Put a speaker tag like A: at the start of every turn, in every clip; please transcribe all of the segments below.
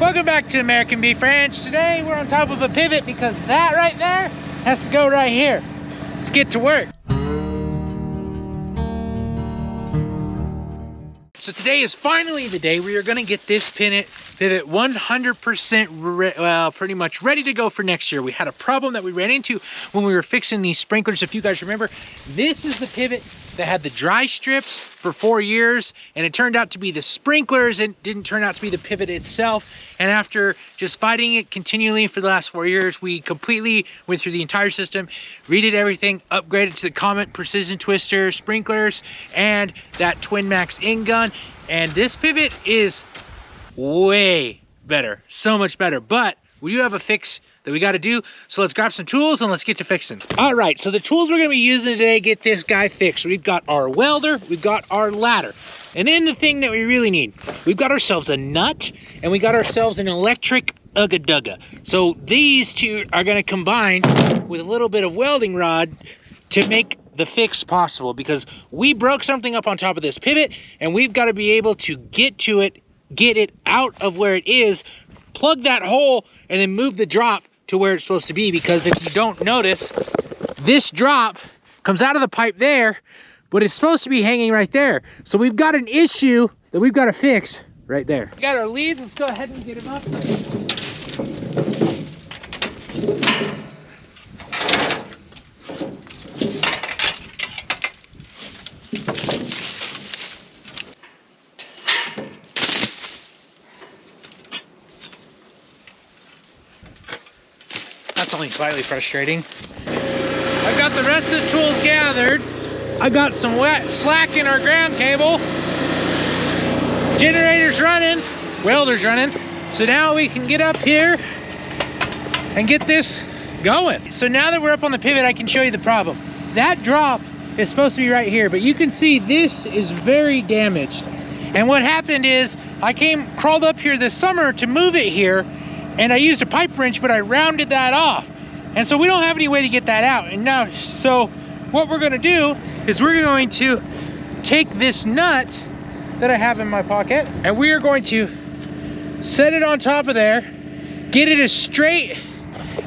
A: Welcome back to American Beef Ranch. Today we're on top of a pivot because that right there has to go right here. Let's get to work. So today is finally the day we are going to get this pivot 100% pretty much ready to go for next year. We had a problem that we ran into when we were fixing these sprinklers. If you guys remember, this is the pivot that had the dry strips for 4 years, and it turned out to be the sprinklers. It didn't turn out to be the pivot itself. And after just fighting it continually for the last 4 years, we completely went through the entire system, redid everything, upgraded to the Komet precision twister, sprinklers, and that Twin Max in gun. And this pivot is way better, so much better. But we do have a fix that we got to do, so let's grab some tools and let's get to fixing. All right, so the tools we're going to be using today to get this guy fixed: we've got our welder, we've got our ladder, and then the thing that we really need, we've got ourselves a nut and we got ourselves an electric ugga-dugga. So these two are going to combine with a little bit of welding rod to make the fix possible, because we broke something up on top of this pivot and we've got to be able to get to it, get it out of where it is, plug that hole, and then move the drop to where it's supposed to be. Because if you don't notice, this drop comes out of the pipe there, but it's supposed to be hanging right there. So we've got an issue that we've got to fix right there. We got our leads, let's go ahead and get them up there. That's only slightly frustrating. I've got the rest of the tools gathered. I've got some wet slack in our ground cable. Generator's running, welder's running. So now we can get up here and get this going. So now that we're up on the pivot, I can show you the problem. That drop is supposed to be right here, but you can see this is very damaged. And what happened is I crawled up here this summer to move it here, and I used a pipe wrench, but I rounded that off. And so we don't have any way to get that out. And now, so what we're gonna do is we're going to take this nut that I have in my pocket, and we are going to set it on top of there, get it as straight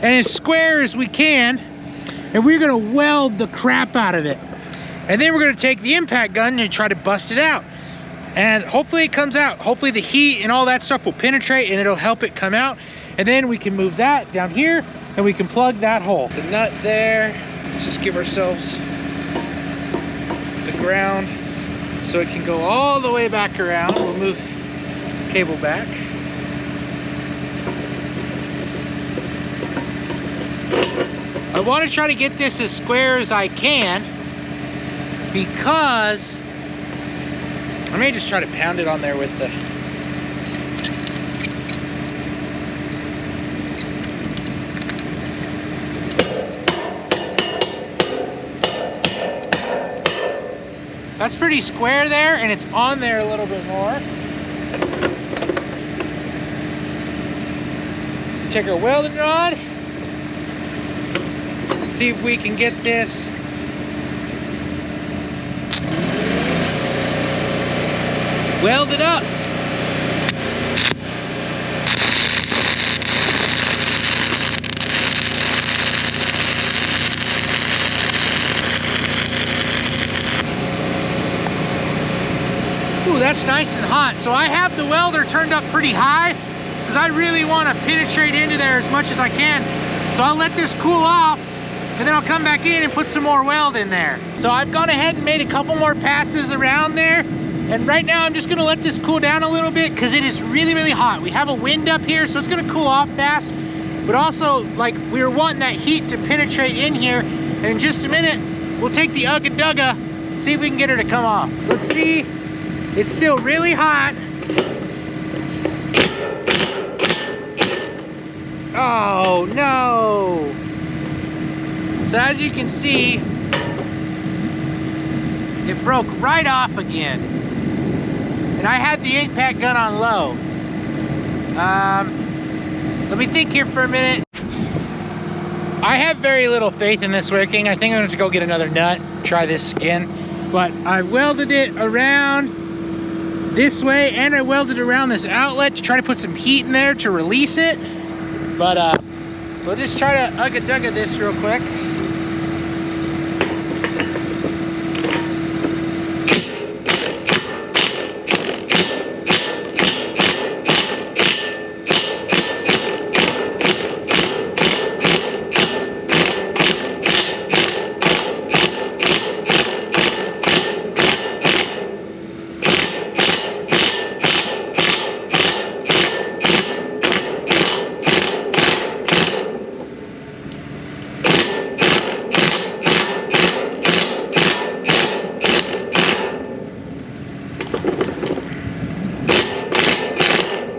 A: and as square as we can, and we're gonna weld the crap out of it. And then we're gonna take the impact gun and try to bust it out. And hopefully it comes out. Hopefully the heat and all that stuff will penetrate and it'll help it come out. And then we can move that down here and we can plug that hole. The nut there, let's just give ourselves the ground so it can go all the way back around. We'll move the cable back. I want to try to get this as square as I can, because I may just try to pound it on there with the... That's pretty square there, and it's on there a little bit more. Take our welding rod, see if we can get this welded up. Ooh, that's nice and hot. So I have the welder turned up pretty high because I really want to penetrate into there as much as I can. So I'll let this cool off, and then I'll come back in and put some more weld in there. So I've gone ahead and made a couple more passes around there. And right now I'm just gonna let this cool down a little bit because it is really, really hot. We have a wind up here, so it's gonna cool off fast. But also, like, we were wanting that heat to penetrate in here. And in just a minute, we'll take the ugga-dugga, see if we can get her to come off. Let's see, it's still really hot. Oh no. So as you can see, it broke right off again. And I had the impact gun on low. Let me think here for a minute. I have very little faith in this working. I think I'm going to go get another nut, try this again. But I welded it around this way, and I welded around this outlet to try to put some heat in there to release it. But we'll just try to ugga-dugga this real quick.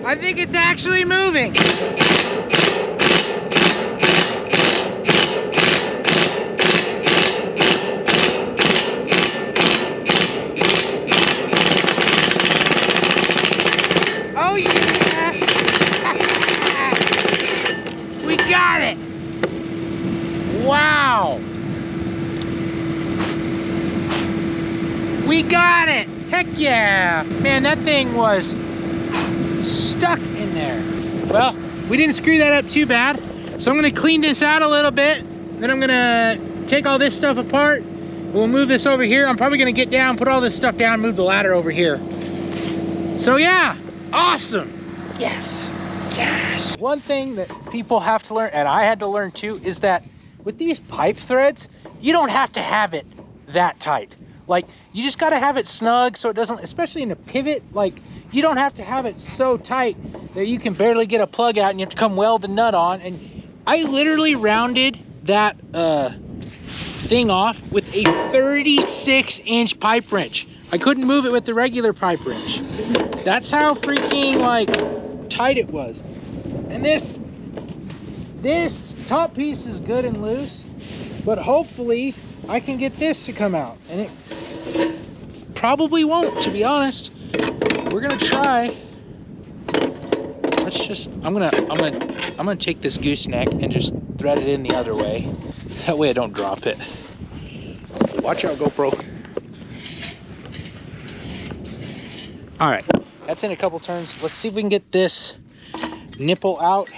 A: I think it's actually moving. Oh yeah! We got it! Wow! We got it! Heck yeah! Man, that thing was stuck in there. Well, we didn't screw that up too bad, so I'm gonna clean this out a little bit, then I'm gonna take all this stuff apart. We'll move this over here. I'm probably gonna get down, put all this stuff down, move the ladder over here. So yeah, awesome. Yes, yes. One thing that people have to learn, and I had to learn too, is that with these pipe threads, you don't have to have it that tight. Like, you just gotta have it snug so it doesn't, especially in a pivot, like, you don't have to have it so tight that you can barely get a plug out and you have to come weld the nut on. And I literally rounded that thing off with a 36-inch pipe wrench. I couldn't move it with the regular pipe wrench. That's how freaking, like, tight it was. And this top piece is good and loose, but hopefully I can get this to come out. And it probably won't, to be honest. We're gonna try. Let's just, I'm gonna take this gooseneck and just thread it in the other way. That way I don't drop it. Watch out, GoPro. All right, that's in a couple turns. Let's see if we can get this nipple out.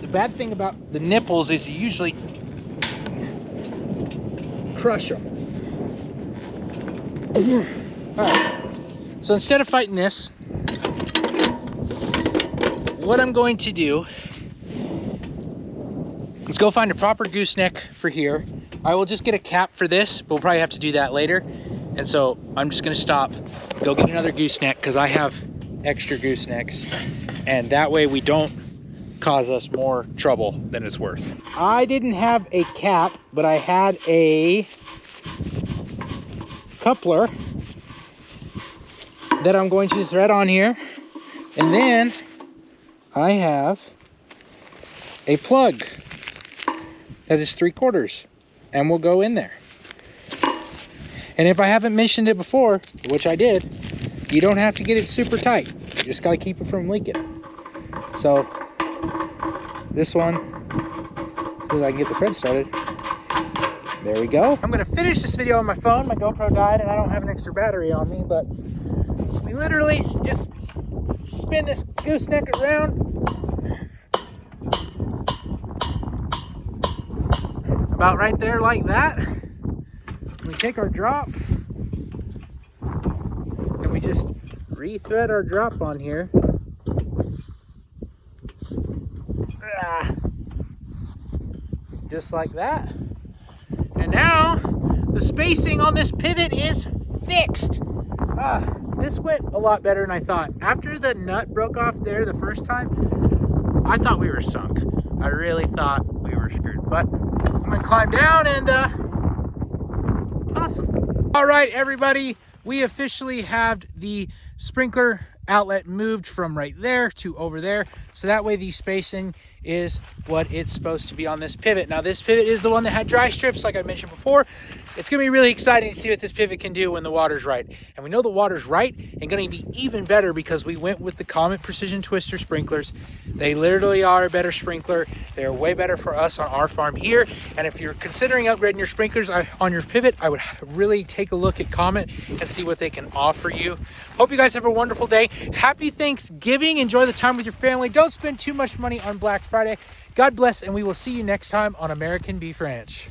A: The bad thing about the nipples is you usually crush them. All right, so instead of fighting this, what I'm going to do is go find a proper gooseneck for here. I will just get a cap for this, but we'll probably have to do that later. And so I'm just gonna stop, go get another gooseneck, because I have extra goosenecks, and that way we don't cause us more trouble than it's worth. I didn't have a cap, but I had a coupler that I'm going to thread on here, and then I have a plug that is 3/4 and will go in there. And if I haven't mentioned it before, which I did, you don't have to get it super tight. You just got to keep it from leaking. So this one, so I can get the thread started. There we go. I'm gonna finish this video on my phone. My GoPro died and I don't have an extra battery on me, but we literally just spin this gooseneck around about right there like that. We take our drop and we just re-thread our drop on here. Just like that. And now the spacing on this pivot is fixed. This went a lot better than I thought. After the nut broke off there the first time, I thought we were sunk. I really thought we were screwed, but I'm gonna climb down and awesome. All right, everybody, we officially have the sprinkler outlet moved from right there to over there, so that way the spacing is what it's supposed to be on this pivot. Now this pivot is the one that had dry strips, like I mentioned before. It's going to be really exciting to see what this pivot can do when the water's right. And we know the water's right and going to be even better because we went with the Komet Precision Twister sprinklers. They literally are a better sprinkler. They're way better for us on our farm here. And if you're considering upgrading your sprinklers on your pivot, I would really take a look at Komet and see what they can offer you. Hope you guys have a wonderful day. Happy Thanksgiving. Enjoy the time with your family. Don't spend too much money on Black Friday. God bless, and we will see you next time on American Beef Ranch.